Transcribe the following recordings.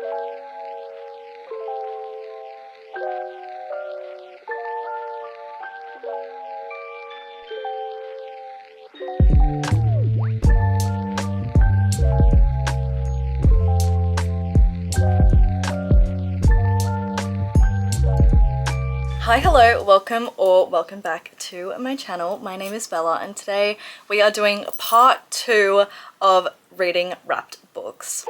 Hi, hello, welcome or welcome back to my channel. My name is Bella and today we are doing part 2 of reading wrapped books.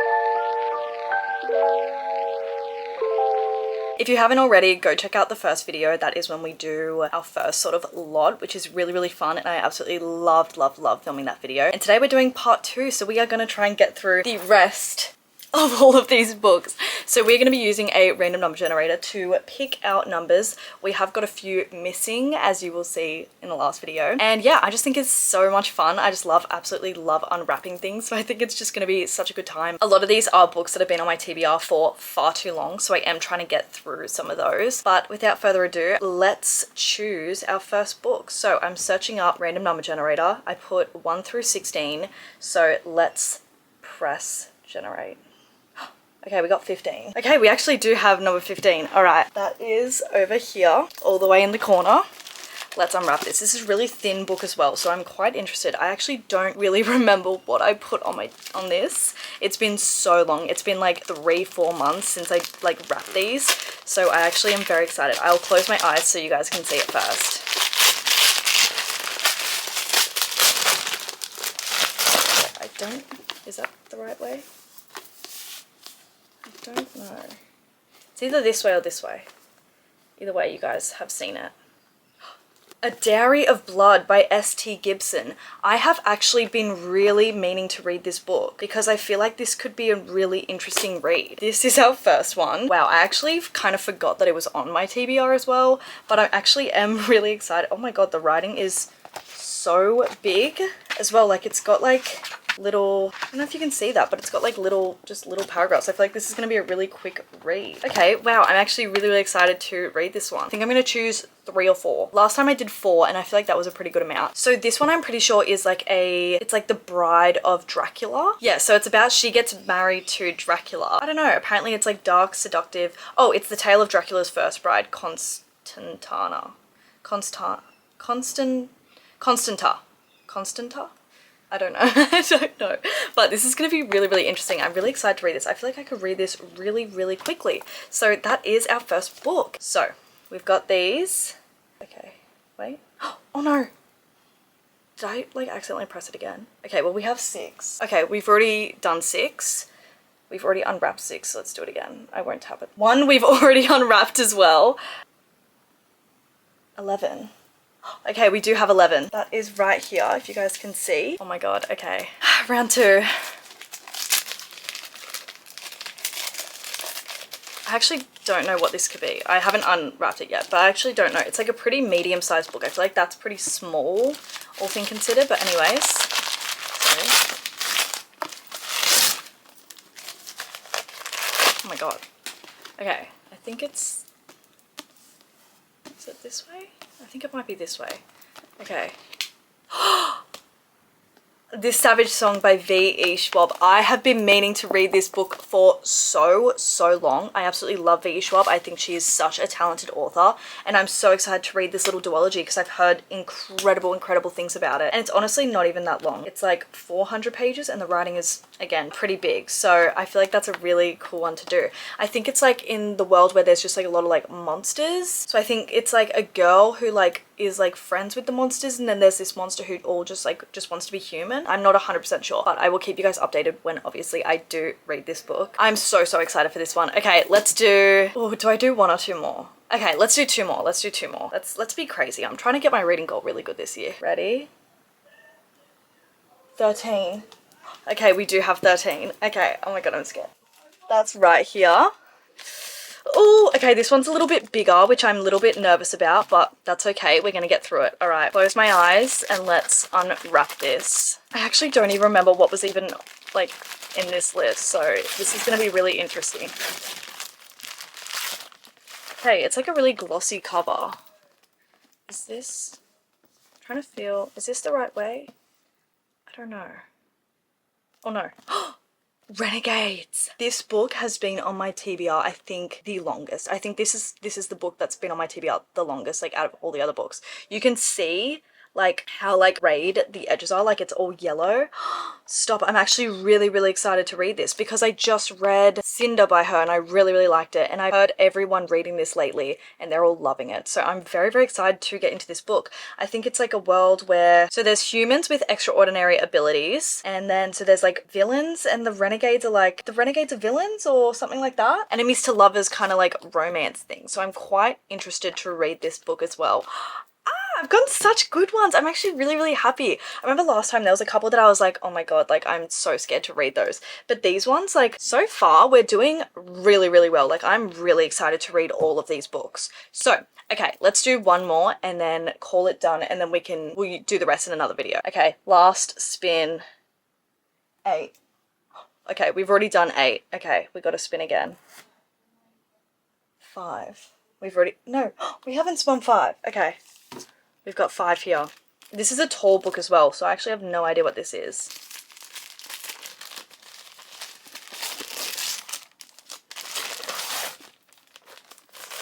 If you haven't already, go check out the first video. That is when we do our first sort of lot, which is really fun, and I absolutely loved filming that video. And today we're doing part 2, so we are going to try and get through the rest of all of these books. So we're going to be using a random number generator to pick out numbers. We have got a few missing, as you will see in the last video. And yeah, I just think it's so much fun. I just absolutely love unwrapping things. So I think it's just going to be such a good time. A lot of these are books that have been on my TBR for far too long, so I am trying to get through some of those. But without further ado, let's choose our first book. So I'm searching up random number generator. I put 1 through 16. So let's press generate. Okay, we got 15. Okay, we actually do have number 15. All right, that is over here, all the way in the corner. Let's unwrap this. This is a really thin book as well, so I'm quite interested. I actually don't really remember what I put on this. It's been so long. It's been like 3-4 months since I like wrapped these, so I actually am very excited. I'll close my eyes so you guys can see it first. Is that the right way? I don't know. It's either this way or this way. Either way, you guys have seen it. A Dowry of Blood by S.T. Gibson. I have actually been really meaning to read this book because I feel like this could be a really interesting read. This is our first one. Wow, I actually kind of forgot that it was on my TBR as well, but I actually am really excited. Oh my god, the writing is so big as well. Like, it's got like little, I don't know if you can see that, but it's got like just little paragraphs. I feel like this is going to be a really quick read. Okay, wow, I'm actually really excited to read this one. I think I'm going to choose 3 or 4. Last time I did 4 and I feel like that was a pretty good amount. So this one I'm pretty sure is like it's like the bride of Dracula. Yeah, so it's about she gets married to Dracula. I don't know, apparently it's like dark, seductive. Oh, it's the tale of Dracula's first bride, Constanta. I don't know. I don't know. But this is going to be really interesting. I'm really excited to read this. I feel like I could read this really quickly. So that is our first book. So we've got these. Okay, wait. Oh no. Did I like accidentally press it again? Okay, well we have 6. Okay, we've already done 6. We've already unwrapped 6. So let's do it again. I won't tap it. 1 we've already unwrapped as well. 11. Okay, we do have 11. That is right here, if you guys can see. Oh my god, okay. Round 2. I actually don't know what this could be. I haven't unwrapped it yet, but I actually don't know. It's like a pretty medium-sized book. I feel like that's pretty small, all things considered, but anyways. So. Oh my god. Okay, I think it's... Is it this way? I think it might be this way. Okay. This Savage Song by V.E. Schwab. I have been meaning to read this book for so long. I absolutely love V.E. Schwab. I think she is such a talented author, and I'm so excited to read this little duology because I've heard incredible things about it. And it's honestly not even that long. It's like 400 pages and the writing is, again, pretty big. So I feel like that's a really cool one to do. I think it's like in the world where there's just like a lot of like monsters. So I think it's like a girl who like is like friends with the monsters, and then there's this monster who just wants to be human. I'm not 100% sure, but I will keep you guys updated when obviously I do read this book. I'm so excited for this one. Okay, let's do... Oh, do I do 1 or 2 more? Okay, let's do 2 more. Let's do 2 more. Let's be crazy. I'm trying to get my reading goal really good this year. Ready? 13. Okay, we do have 13. Okay, oh my god, I'm scared. That's right here. Oh, okay, this one's a little bit bigger, which I'm a little bit nervous about, but that's okay. We're going to get through it. All right, close my eyes and let's unwrap this. I actually don't even remember what was even, like, in this list, so this is going to be really interesting. Okay, it's like a really glossy cover. Is this... I'm trying to feel... Is this the right way? I don't know. Oh, no. Renegades. This book has been on my TBR, I think, the longest. I think this is the book that's been on my TBR the longest, like out of all the other books. You can see like how like frayed the edges are, like it's all yellow. Stop. I'm actually really excited to read this because I just read Cinder by her and I really liked it, and I've heard everyone reading this lately and they're all loving it. So I'm very excited to get into this book. I think it's like a world where, so there's humans with extraordinary abilities, and then so there's like villains, and the renegades are like, the renegades are villains or something like that. Enemies to lovers, kind of like romance thing. So I'm quite interested to read this book as well. I've gotten such good ones. I'm actually really happy. I remember last time there was a couple that I was like, oh my god, like I'm so scared to read those. But these ones, like so far we're doing really well. Like I'm really excited to read all of these books. So, okay, let's do one more and then call it done, and then we'll do the rest in another video. Okay, last spin. 8. Okay, we've already done 8. Okay, we got to spin again. 5. No, we haven't spun 5. Okay. We've got 5 here. This is a tall book as well, so I actually have no idea what this is.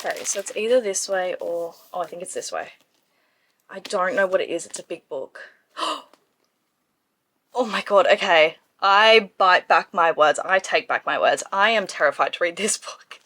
Okay, so it's either this way or... oh, I think it's this way. I don't know what it is. It's a big book. Oh my god, okay. I bite back my words. I take back my words. I am terrified to read this book.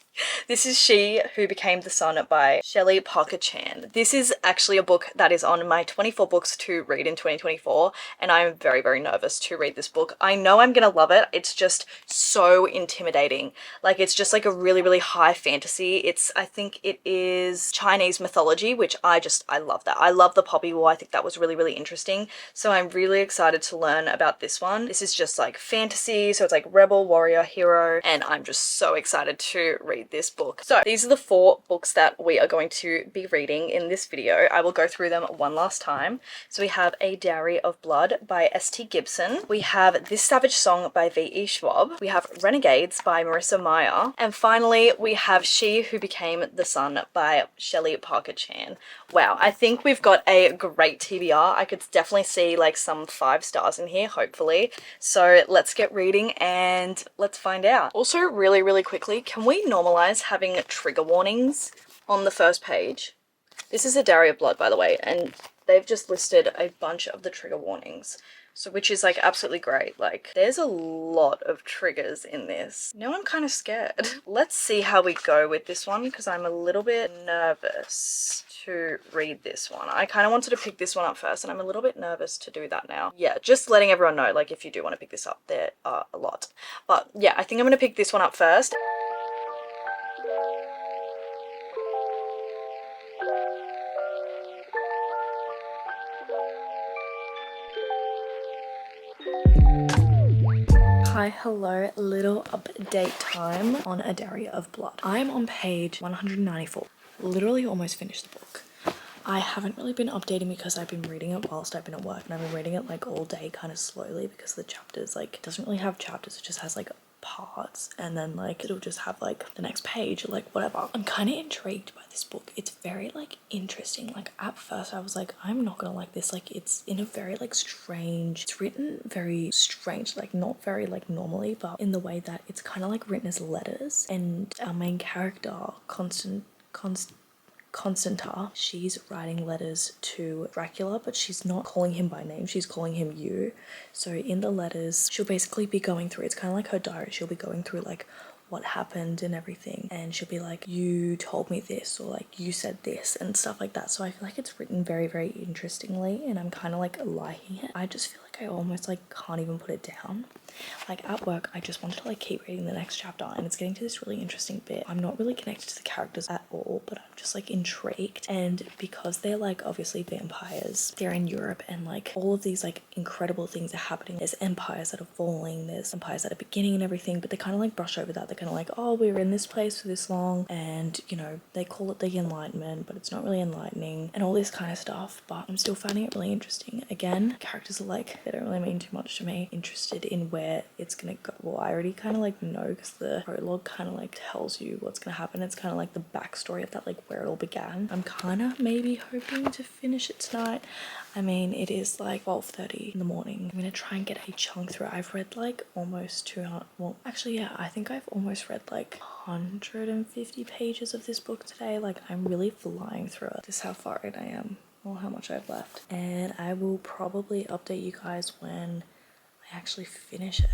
This is She Who Became the Sun by Shelley Parker-Chan. This is actually a book that is on my 24 books to read in 2024, and I'm very nervous to read this book. I know I'm gonna love it. It's just so intimidating. Like, it's just like a really high fantasy. I think it is Chinese mythology, which I love that. I love the Poppy War. I think that was really interesting. So I'm really excited to learn about this one. This is just like fantasy, so it's like rebel, warrior, hero, and I'm just so excited to read this book. So these are the 4 books that we are going to be reading in this video. I will go through them one last time. So we have A Dowry of Blood by S.T. Gibson. We have This Savage Song by V.E. Schwab. We have Renegades by Marissa Meyer. And finally, we have She Who Became the Sun by Shelley Parker-Chan. Wow, I think we've got a great TBR. I could definitely see like some 5 stars in here, hopefully. So let's get reading and let's find out. Also, really quickly, can we normalize having trigger warnings on the first page? This is A Dowry of Blood, by the way, and they've just listed a bunch of the trigger warnings, so which is like absolutely great. Like, there's a lot of triggers in this. Now I'm kind of scared. Let's see how we go with this one, because I'm a little bit nervous to read this one. I kind of wanted to pick this one up first, and I'm a little bit nervous to do that now. Yeah, just letting everyone know, like, if you do want to pick this up, there are a lot. But yeah, I think I'm going to pick this one up first. Hi, hello, little update time on A Dowry of Blood. I'm on page 194, literally almost finished the book. I haven't really been updating because I've been reading it whilst I've been at work, and I've been reading it like all day kind of slowly because the chapters, like, it doesn't really have chapters, it just has like parts, and then like it'll just have like the next page or like whatever. I'm kind of intrigued by this book. It's very like interesting. Like, at first I was like, I'm not gonna like this. Like, it's in a very like strange, it's written very strange, like not very like normally, but in the way that it's kind of like written as letters, and our main character Constanta, she's writing letters to Dracula, but she's not calling him by name, she's calling him you. So in the letters, she'll basically be going through, it's kind of like her diary, she'll be going through like what happened and everything, and she'll be like, you told me this, or like you said this and stuff like that. So I feel like it's written very interestingly, and I'm kind of like liking it. I just feel like I almost like can't even put it down. Like, at work I just wanted to like keep reading the next chapter, and it's getting to this really interesting bit. I'm not really connected to the characters at all, but I'm just like intrigued, and because they're like obviously vampires, they're in Europe, and like all of these like incredible things are happening. There's empires that are falling, there's empires that are beginning and everything, but they kind of like brush over that. they're kind of like, oh, we were in this place for this long, and you know, they call it the Enlightenment, but it's not really enlightening, and all this kind of stuff. But I'm still finding it really interesting. Again, characters are like, they don't really mean too much to me. Interested in where it's gonna go. Well, I already kind of like know, because the prologue kind of like tells you what's gonna happen. It's kind of like the backstory of that, like where it all began. I'm kind of maybe hoping to finish it tonight. I mean, it is like 12:30 in the morning. I'm gonna try and get a chunk through it. I've read like almost 200, well actually yeah, I think I've almost read like 150 pages of this book today. Like, I'm really flying through it. This is how far in I am, or how much I've left. And I will probably update you guys when I actually finish it.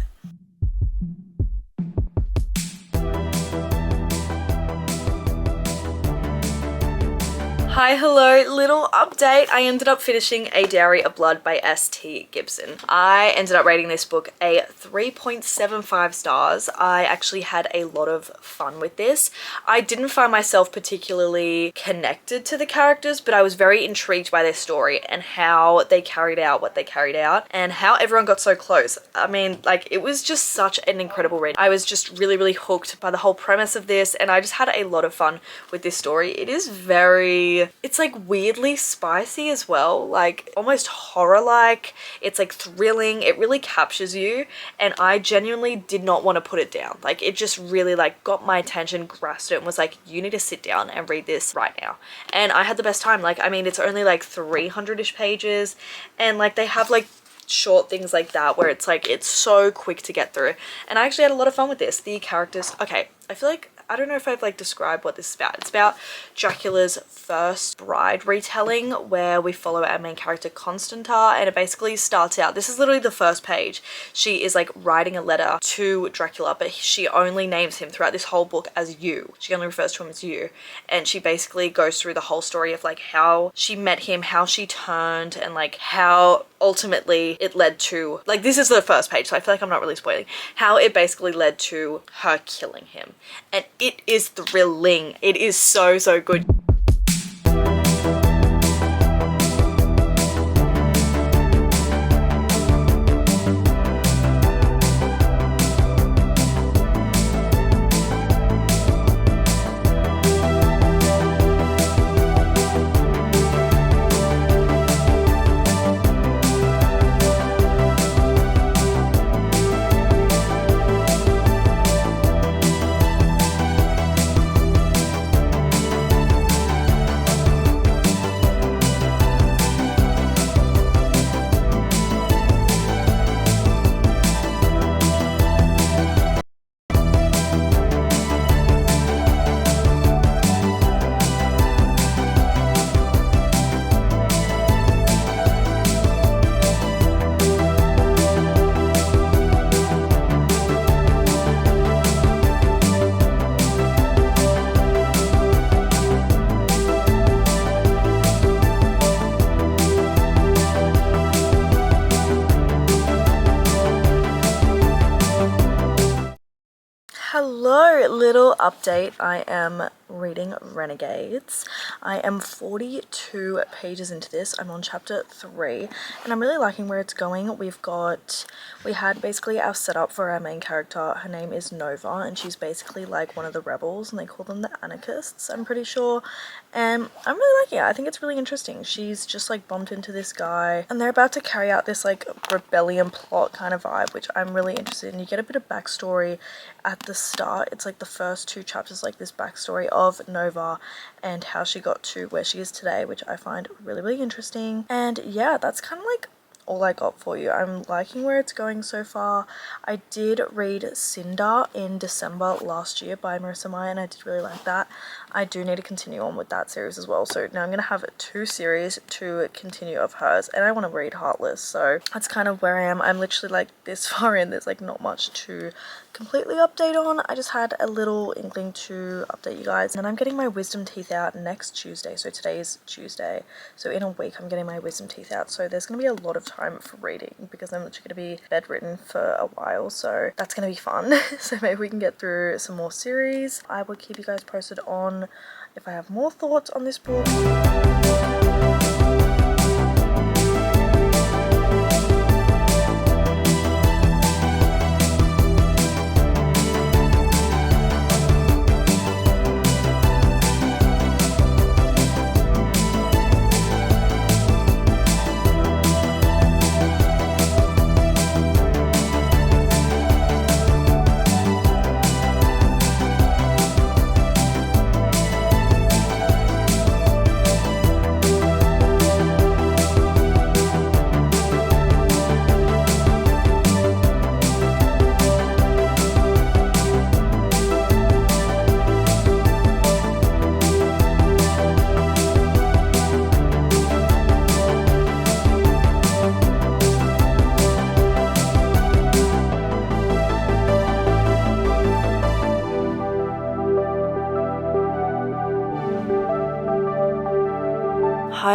Hi, hello, little update. I ended up finishing A Dowry of Blood by S.T. Gibson. I ended up rating this book a 3.75 stars. I actually had a lot of fun with this. I didn't find myself particularly connected to the characters, but I was very intrigued by their story and how they carried out what they carried out and how everyone got so close. I mean, like, it was just such an incredible read. I was just really, really hooked by the whole premise of this, and I just had a lot of fun with this story. It is very... it's like weirdly spicy as well, like almost horror-like. It's like thrilling. It really captures you, and I genuinely did not want to put it down. Like, it just really like got my attention, grasped it, and was like, you need to sit down and read this right now. And I had the best time. Like, I mean, it's only like 300-ish pages, and like they have like short things like that where it's like, it's so quick to get through, and I actually had a lot of fun with this. The characters, okay, I feel like, I don't know if I've like described what this is about. It's about Dracula's first bride retelling, where we follow our main character Constanta, and it basically starts out, this is literally the first page. She is like writing a letter to Dracula, but she only names him throughout this whole book as you. She only refers to him as you, and she basically goes through the whole story of like how she met him, how she turned, and like how ultimately it led to, like, this is the first page, so I feel like I'm not really spoiling, how it basically led to her killing him. And it is thrilling. It is so, so good. Hello, little update. I am reading Renegades. I am 42 pages into this. I'm on chapter 3, and I'm really liking where it's going. We had basically our setup for our main character. Her name is Nova, and she's basically like one of the rebels, and they call them the anarchists, I'm pretty sure. And I'm really liking it. I think it's really interesting. She's just like bumped into this guy, and they're about to carry out this like rebellion plot kind of vibe, which I'm really interested in. You get a bit of backstory at the start. It's like the first 2 chapters, like this backstory of Nova and how she got to where she is today, which I find really, really interesting. And yeah, that's kind of like all I got for you. I'm liking where it's going so far. I did read Cinder in December last year by Marissa, and I did really like that. I do need to continue on with that series as well. So now I'm going to have 2 series to continue of hers, and I want to read Heartless. So that's kind of where I am. I'm literally like this far in. There's like not much to completely update on. I just had a little inkling to update you guys, and I'm getting my wisdom teeth out next Tuesday. So today is Tuesday, so in a week I'm getting my wisdom teeth out, so there's gonna be a lot of time for reading because I'm literally gonna be bedridden for a while, so that's gonna be fun. So maybe we can get through some more series. I will keep you guys posted on if I have more thoughts on this book.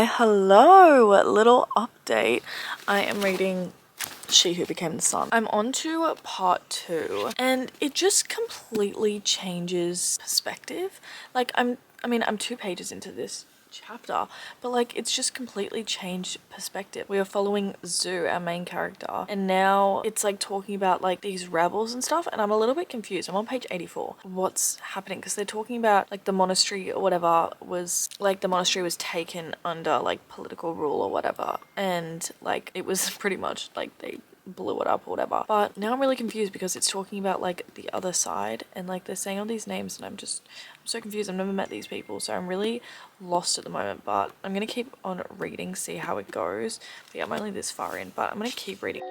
Hello, little update. I am reading She Who Became the Sun. I'm on to part 2 and it just completely changes perspective. Like I'm 2 pages into this chapter, but like it's just completely changed perspective. We are following Zoo, our main character, and now it's like talking about like these rebels and stuff, and I'm a little bit confused. I'm on page 84. What's happening? Because they're talking about like the monastery or whatever was like the monastery was taken under like political rule or whatever, and like it was pretty much like they blew it up or whatever. But now I'm really confused because it's talking about like the other side, and like they're saying all these names, and I'm so confused. I've never met these people, so I'm really lost at the moment, but I'm gonna keep on reading, see how it goes. But yeah, I'm only this far in, but I'm gonna keep reading.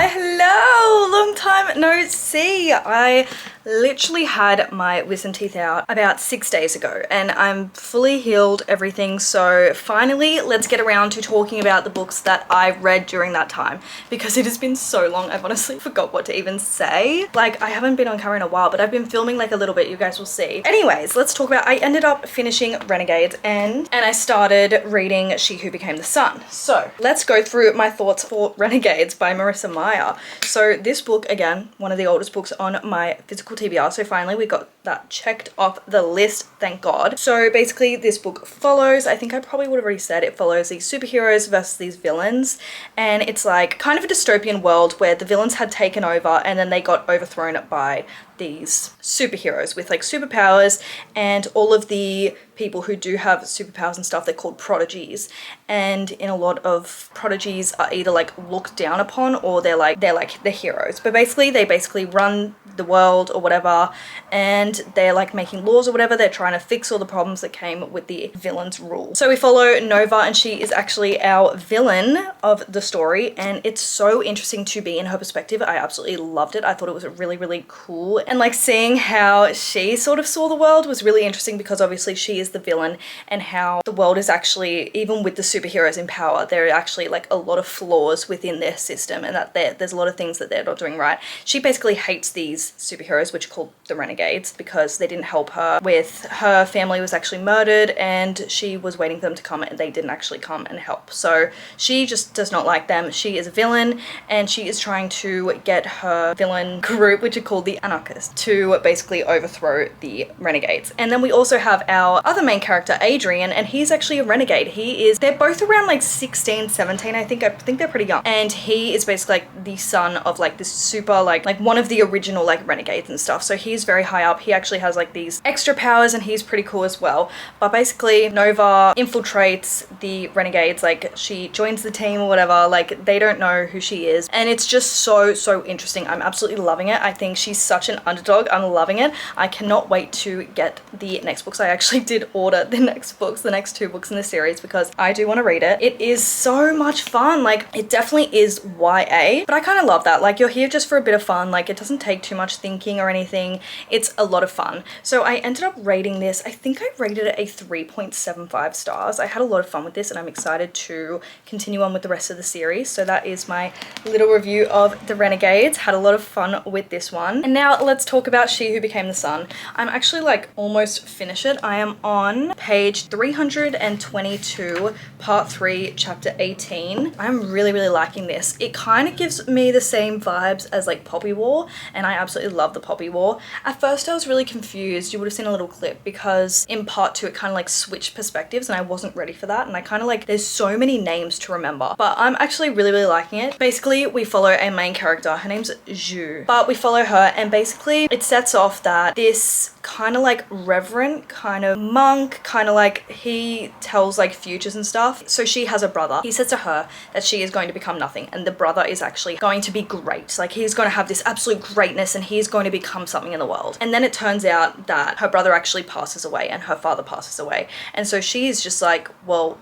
Hello, long time no see. I literally had my wisdom teeth out about 6 days ago and I'm fully healed, everything. So finally, let's get around to talking about the books that I read during that time, because it has been so long. I've honestly forgot what to even say. Like, I haven't been on camera in a while, but I've been filming like a little bit, you guys will see. Anyways, let's talk about, I ended up finishing Renegades and I started reading She Who Became the Sun. So let's go through my thoughts for Renegades by Marissa Meyer. So this book, again, one of the oldest books on my physical TBR. So finally we got that checked off the list, thank God. So basically this book follows, I think I probably would have already said, it follows these superheroes versus these villains. And it's like kind of a dystopian world where the villains had taken over and then they got overthrown by these superheroes with like superpowers, and all of the people who do have superpowers and stuff, they're called prodigies. And in a lot of prodigies are either like looked down upon or they're like the heroes. But basically they run the world or whatever, and they're like making laws or whatever. They're trying to fix all the problems that came with the villain's rule. So we follow Nova, and she is actually our villain of the story, and it's so interesting to be in her perspective. I absolutely loved it. I thought it was really, really cool. And like seeing how she sort of saw the world was really interesting, because obviously she is the villain, and how the world is actually, even with the superheroes in power, there are actually like a lot of flaws within their system, and that there's a lot of things that they're not doing right. She basically hates these superheroes, which are called the Renegades, because they didn't help her with her family was actually murdered, and she was waiting for them to come and they didn't actually come and help. So she just does not like them. She is a villain, and she is trying to get her villain group, which are called the Anarchists, to basically overthrow the Renegades. And then we also have our other main character, Adrian, and he's actually a renegade. They're both around like 16, 17, I think they're pretty young. And he is basically like the son of like this super like one of the original like renegades and stuff. So he's very high up. He actually has like these extra powers, and he's pretty cool as well. But basically Nova infiltrates the renegades, like she joins the team or whatever, like they don't know who she is. And it's just so interesting. I'm absolutely loving it. I think she's such an underdog. I'm loving it. I cannot wait to get the next books. I actually did order the next books, the next 2 books in the series, because I do want to read it. It is so much fun. Like, it definitely is YA, but I kind of love that. Like, you're here just for a bit of fun. Like, it doesn't take too much thinking or anything. It's a lot of fun. So I ended up rating this, I think I rated it a 3.75 stars. I had a lot of fun with this, and I'm excited to continue on with the rest of the series. So that is my little review of the Renegades. Had a lot of fun with this one. And now let's let's talk about She Who Became the Sun. I'm actually like almost finished it. I am on page 322, part 3, chapter 18. I'm really, really liking this. It kind of gives me the same vibes as like Poppy War, and I absolutely love the Poppy War. At first I was really confused. You would have seen a little clip because in part 2 it kind of like switched perspectives and I wasn't ready for that, and I kind of like, there's so many names to remember, but I'm actually really, really liking it. Basically we follow a main character. Her name's Zhu, but we follow her, and basically it sets off that this kind of like reverend kind of monk, kind of like, he tells like futures and stuff. So she has a brother. He says to her that she is going to become nothing, and the brother is actually going to be great. Like he's going to have this absolute greatness and he's going to become something in the world. And then it turns out that her brother actually passes away and her father passes away, and so she's just like, well,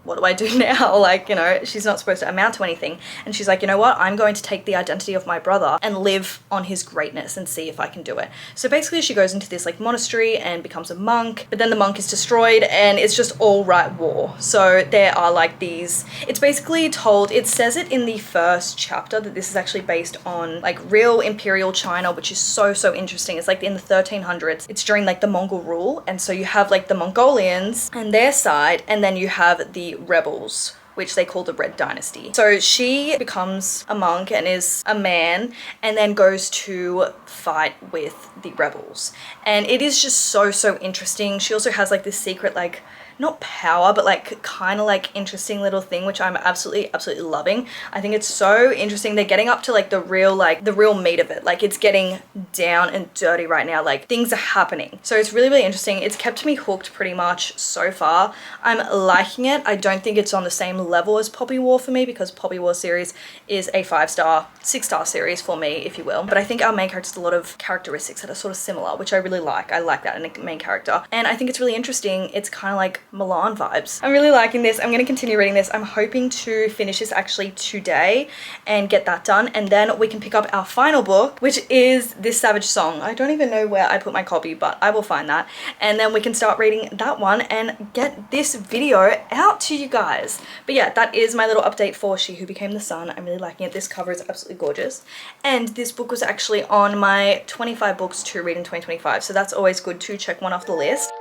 what do I do now? Like, you know, she's not supposed to amount to anything. And she's like, you know what? I'm going to take the identity of my brother and live on his greatness and see if I can do it. So basically she goes into this like monastery and becomes a monk, but then the monk is destroyed and it's just all right war. So there are like these, it's basically told, it says it in the first chapter that this is actually based on like real imperial China, which is so, so interesting. It's like in the 1300s. It's during like the Mongol rule. And so you have like the Mongolians and their side, and then you have the rebels, which they call the Red Dynasty. So she becomes a monk and is a man, and then goes to fight with the rebels. And it is just so, so interesting. She also has like this secret, like, not power, but like kind of like interesting little thing, which I'm absolutely, absolutely loving. I think it's so interesting. They're getting up to like the real meat of it. Like it's getting down and dirty right now. Like things are happening. So it's really, really interesting. It's kept me hooked pretty much so far. I'm liking it. I don't think it's on the same level as Poppy War for me, because Poppy War series is a 5-star, 6-star series for me, if you will. But I think our main character has a lot of characteristics that are sort of similar, which I really like. I like that in a main character. And I think it's really interesting. It's kind of like Milan vibes. I'm really liking this. I'm going to continue reading this. I'm hoping to finish this actually today and get that done, and then we can pick up our final book, which is This Savage Song. I don't even know where I put my copy, but I will find that, and then we can start reading that one and get this video out to you guys. But yeah, that is my little update for She Who Became the Sun. I'm really liking it. This cover is absolutely gorgeous, and this book was actually on my 25 books to read in 2025, so that's always good to check one off the list.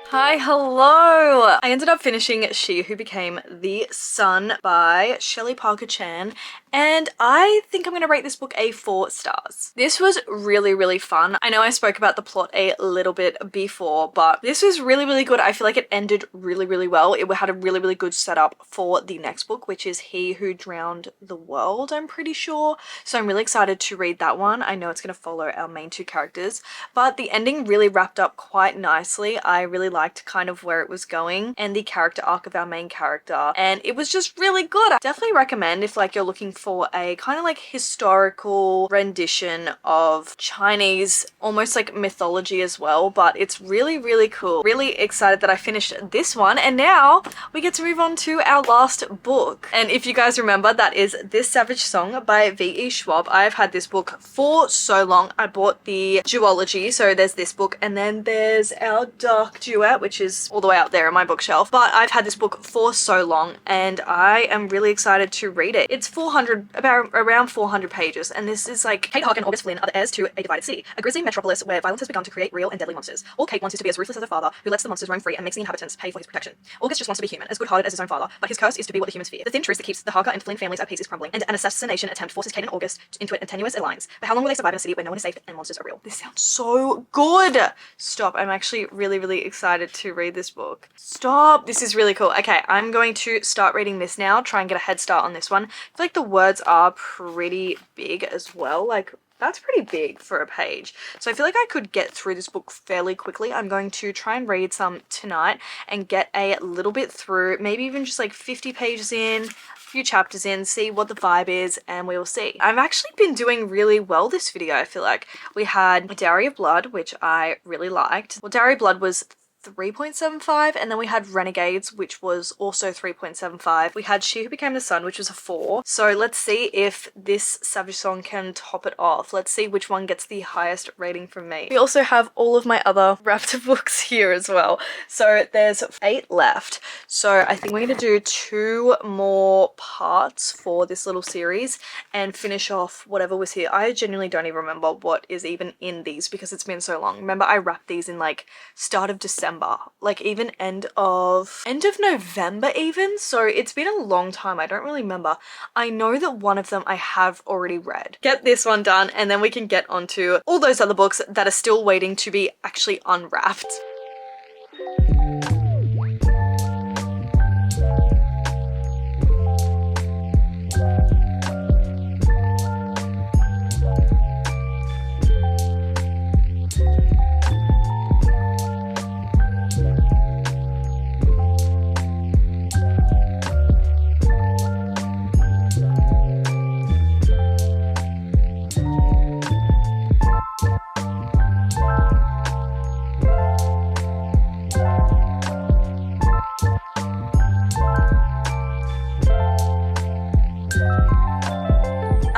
Hi, hello! I ended up finishing She Who Became the Sun by Shelley Parker Chan, and I think I'm gonna rate this book a 4 stars. This was really, really fun. I know I spoke about the plot a little bit before, but this was really, really good. I feel like it ended really, really well. It had a really, really good setup for the next book, which is He Who Drowned the World, I'm pretty sure. So I'm really excited to read that one. I know it's gonna follow our main 2 characters, but the ending really wrapped up quite nicely. I really liked kind of where it was going and the character arc of our main character, and it was just really good. I definitely recommend if like you're looking for a kind of like historical rendition of Chinese, almost like mythology as well, but it's really, really cool. Really excited that I finished this one, and now we get to move on to our last book. And if you guys remember, that is This Savage Song by V.E. Schwab. I've had this book for so long. I bought the duology, so there's this book and then there's our dark duet, which is all the way up there on my bookshelf. But I've had this book for so long and I am really excited to read it. It's around 400 pages, and this is like Kate Hawke and August Flynn are the heirs to a divided city, a grisly metropolis where violence has begun to create real and deadly monsters. All Kate wants is to be as ruthless as her father, who lets the monsters roam free and makes the inhabitants pay for his protection. August just wants to be human, as good-hearted as his own father, but his curse is to be what the humans fear. The thin truth that keeps the Harker and Flynn families at peace is crumbling, and an assassination attempt forces Kate and August into a tenuous alliance. But how long will they survive in a city where no one is safe and monsters are real? This sounds so good! Stop, I'm actually really, really excited to read this book. Stop! This is really cool. Okay, I'm going to start reading this now, try and get a head start on this one. I feel like the words are pretty big as well, like that's pretty big for a page. So I feel like I could get through this book fairly quickly. I'm going to try and read some tonight and get a little bit through, maybe even just like 50 pages in, a few chapters in, see what the vibe is, and we will see. I've actually been doing really well this video. I feel like we had Dowry of Blood, which I really liked. Well, Dowry of Blood was 3.75, and then we had Renegades, which was also 3.75. We had She Who Became the Sun, which was a 4. So let's see if this Savage Song can top it off. Let's see which one gets the highest rating from me. We also have all of my other Raptor books here as well. So there's 8 left. So I think we're going to do 2 more parts for this little series and finish off whatever was here. I genuinely don't even remember what is even in these because it's been so long. Remember, I wrapped these in like start of December, like even end of November even, so it's been a long time. I don't really remember. I know that one of them I have already read. Get this one done and then we can get onto all those other books that are still waiting to be actually unwrapped.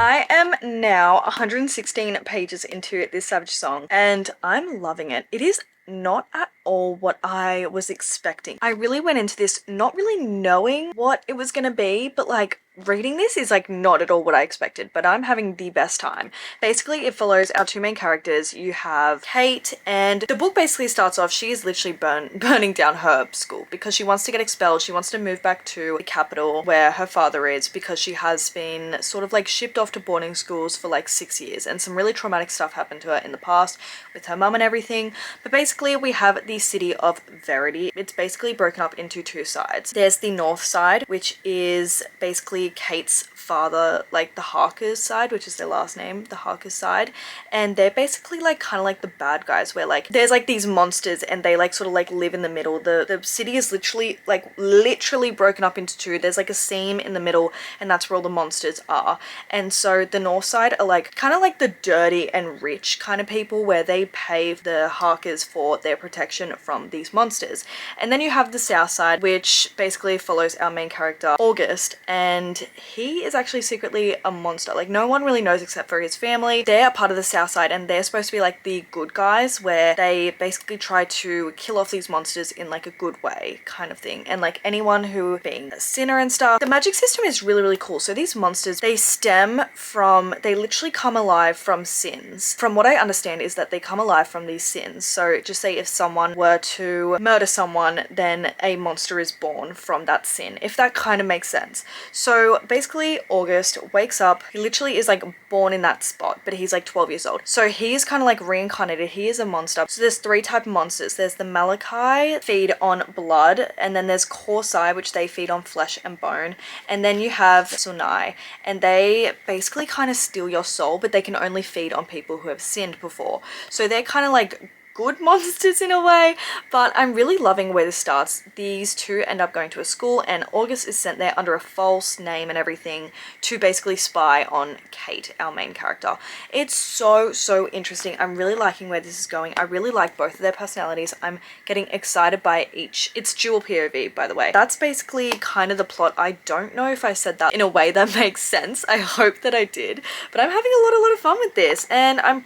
I am now 116 pages into this Savage Song and I'm loving it. It is not at all what I was expecting. I really went into this not really knowing what it was gonna be, but like reading this is like not at all what I expected, but I'm having the best time. Basically, it follows our 2 main characters. You have Kate, and the book basically starts off, she is literally burning down her school because she wants to get expelled. She wants to move back to the capital where her father is because she has been sort of like shipped off to boarding schools for like 6 years, and some really traumatic stuff happened to her in the past with her mum and everything. But basically, we have the city of Verity. It's basically broken up into 2 sides. There's the north side, which is basically Kate's father, like the Harker's side, which is their last name, the Harker's side, and they're basically like kind of like the bad guys where like there's like these monsters and they like sort of like live in the middle. The city is literally broken up into 2. There's like a seam in the middle and that's where all the monsters are. And so the north side are like kind of like the dirty and rich kind of people where they pay the Harkers for their protection from these monsters. And then you have the south side, which basically follows our main character August, and he is actually secretly a monster. Like no one really knows except for his family. They're part of the south side and they're supposed to be like the good guys where they basically try to kill off these monsters in like a good way kind of thing, and like anyone who being a sinner and stuff. The magic system is really cool. So these monsters, they literally come alive from sins. From what I understand is that they come alive from these sins. So just say if someone were to murder someone, then a monster is born from that sin, if that kind of makes sense. So basically August wakes up, he literally is like born in that spot, but he's like 12 years old. So he's kind of like reincarnated, he is a monster. So there's 3 types of monsters. There's the Malachi, feed on blood, and then there's Korsai, which they feed on flesh and bone, and then you have Sunai, and they basically kind of steal your soul, but they can only feed on people who have sinned before. So they're kind of like good monsters in a way, but I'm really loving where this starts. These 2 end up going to a school and August is sent there under a false name and everything to basically spy on Kate, our main character. It's so interesting. I'm really liking where this is going. I really like both of their personalities. I'm getting excited by each. It's dual POV, by the way. That's basically kind of the plot. I don't know if I said that in a way that makes sense. I hope that I did, but I'm having a lot of fun with this and I'm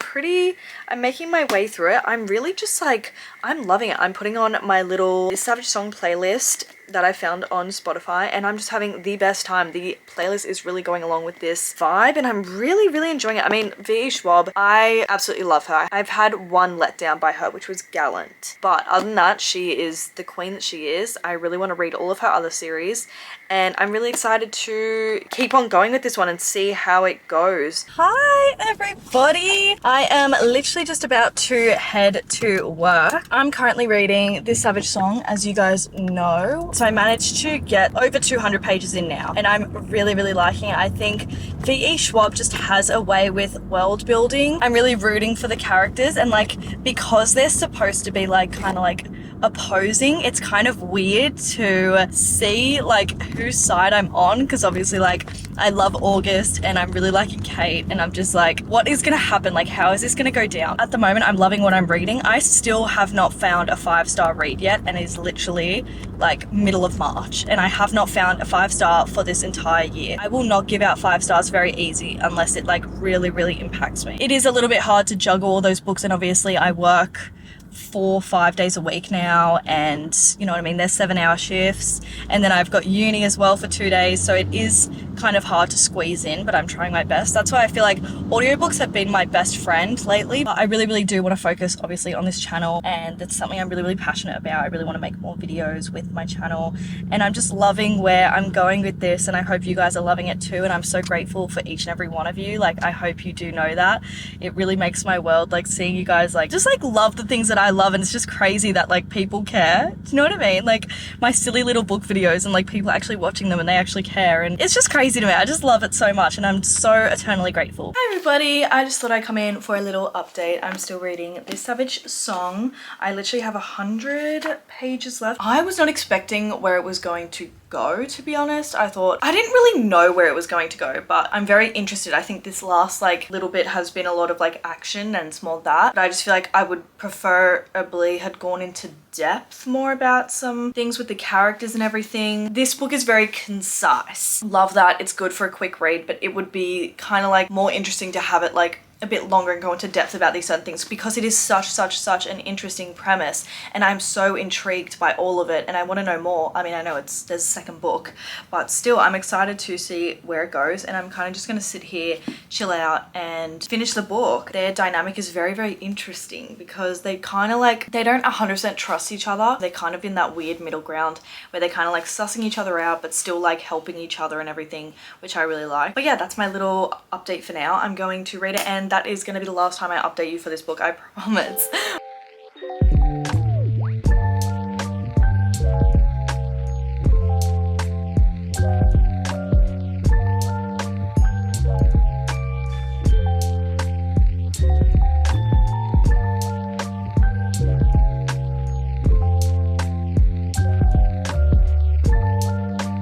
making my way through it. I'm really just like, I'm loving it. I'm putting on my little Savage Song playlist that I found on Spotify and I'm just having the best time. The playlist is really going along with this vibe and I'm really enjoying it. I mean, V.E. Schwab, I absolutely love her. I've had one letdown by her, which was Gallant, but other than that, she is the queen that she is. I really want to read all of her other series and I'm really excited to keep on going with this one and see how it goes. Hi everybody! I am literally just about to head to work. I'm currently reading this Savage Song, as you guys know. So I managed to get over 200 pages in now and I'm really liking it. I think V.E. Schwab just has a way with world building. I'm really rooting for the characters and like because they're supposed to be like kind of like opposing, it's kind of weird to see like whose side I'm on because obviously like I love August and I'm really liking Kate, and I'm just like, what is gonna happen? Like, how is this gonna go down? At the moment, I'm loving what I'm reading. I still have not found a 5-star read yet, and it's literally like middle of March, and I have not found a 5-star for this entire year. I will not give out 5 stars very easy unless it like really, really impacts me. It is a little bit hard to juggle all those books, and obviously I work 4-5 days a week now, and you know what I mean, there's 7-hour shifts, and then I've got uni as well for 2 days, so it is kind of hard to squeeze in, but I'm trying my best. That's why I feel like audiobooks have been my best friend lately. But I really, really do want to focus obviously on this channel, and it's something I'm really, really passionate about. I really want to make more videos with my channel, and I'm just loving where I'm going with this, and I hope you guys are loving it too, and I'm so grateful for each and every one of you. Like, I hope you do know that. It really makes my world, like seeing you guys like just like love the things that I love, and it's just crazy that like people care. Do you know what I mean? Like my silly little book videos, and like people actually watching them and they actually care, and it's just crazy to me. I just love it so much, and I'm so eternally grateful. Hi everybody, I just thought I'd come in for a little update. I'm still reading this Savage Song. I literally have 100 pages left. I was not expecting where it was going to go, to be honest. I thought, I didn't really know where it was going to go, but I'm very interested. I think this last like little bit has been a lot of like action and small that, but I just feel like I would preferably had gone into depth more about some things with the characters and everything. This book is very concise. Love that. It's good for a quick read, but it would be kind of like more interesting to have it like a bit longer and go into depth about these certain things, because it is such an interesting premise, and I'm so intrigued by all of it, and I want to know more. I mean, I know there's a second book, but still I'm excited to see where it goes, and I'm kind of just going to sit here, chill out and finish the book. Their dynamic is very interesting, because they kind of like, they don't 100% trust each other. They're kind of in that weird middle ground where they're kind of like sussing each other out but still like helping each other and everything, which I really like. But yeah, that's my little update for now. I'm going to read it, and that is going to be the last time I update you for this book, I promise.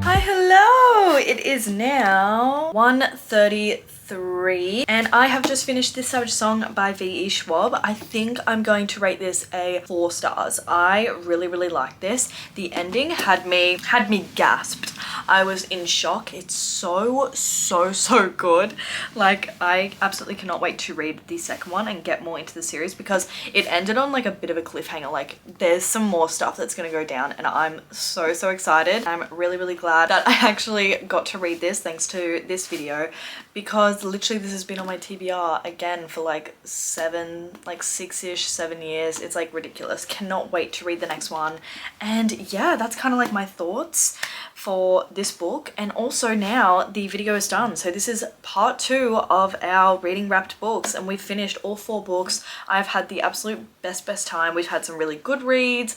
Hi, hello! It is now 1:33 and I have just finished this Savage Song by V.E. Schwab. I think I'm going to rate this a 4 stars. I really like this. The ending had me gasped. I was in shock. It's so good. Like, I absolutely cannot wait to read the second one and get more into the series, because it ended on like a bit of a cliffhanger. Like, there's some more stuff that's gonna go down, and I'm so excited. I'm really glad that I actually got to read this thanks to this video, because literally this has been on my TBR again for like 6-ish, 7 years. It's like ridiculous. Cannot wait to read the next one. And yeah, that's kind of like my thoughts for this book. And also now the video is done, so this is part 2 of our reading wrapped books, and we've finished all 4 books. I've had the absolute best time. We've had some really good reads.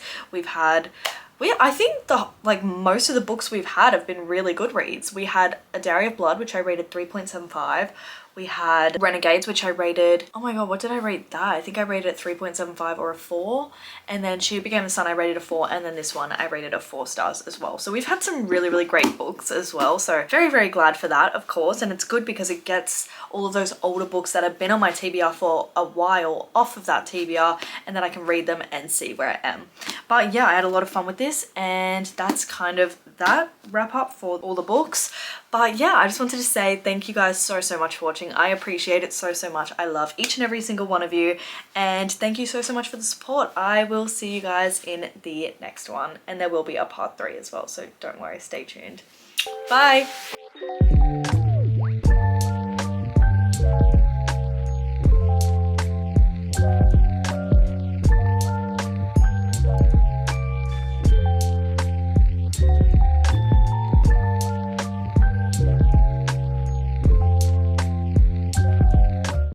I think most of the books we've had have been really good reads. We had A Dowry of Blood, which I rated 3.75. We had Renegades, which I rated, oh my god, what did I rate that? I think I rated it 3.75 or a 4. And then She Who Became the Sun, I rated a 4. And then this one, I rated a 4 stars as well. So we've had some really great books as well. So very glad for that, of course. And it's good because it gets all of those older books that have been on my TBR for a while off of that TBR, and then I can read them and see where I am. But yeah, I had a lot of fun with this, and that's kind of that wrap up for all the books. But yeah, I just wanted to say thank you guys so much for watching. I appreciate it so much. I love each and every single one of you, and thank you so much for the support. I will see you guys in the next one, and there will be a part 3 as well, so don't worry, stay tuned. Bye!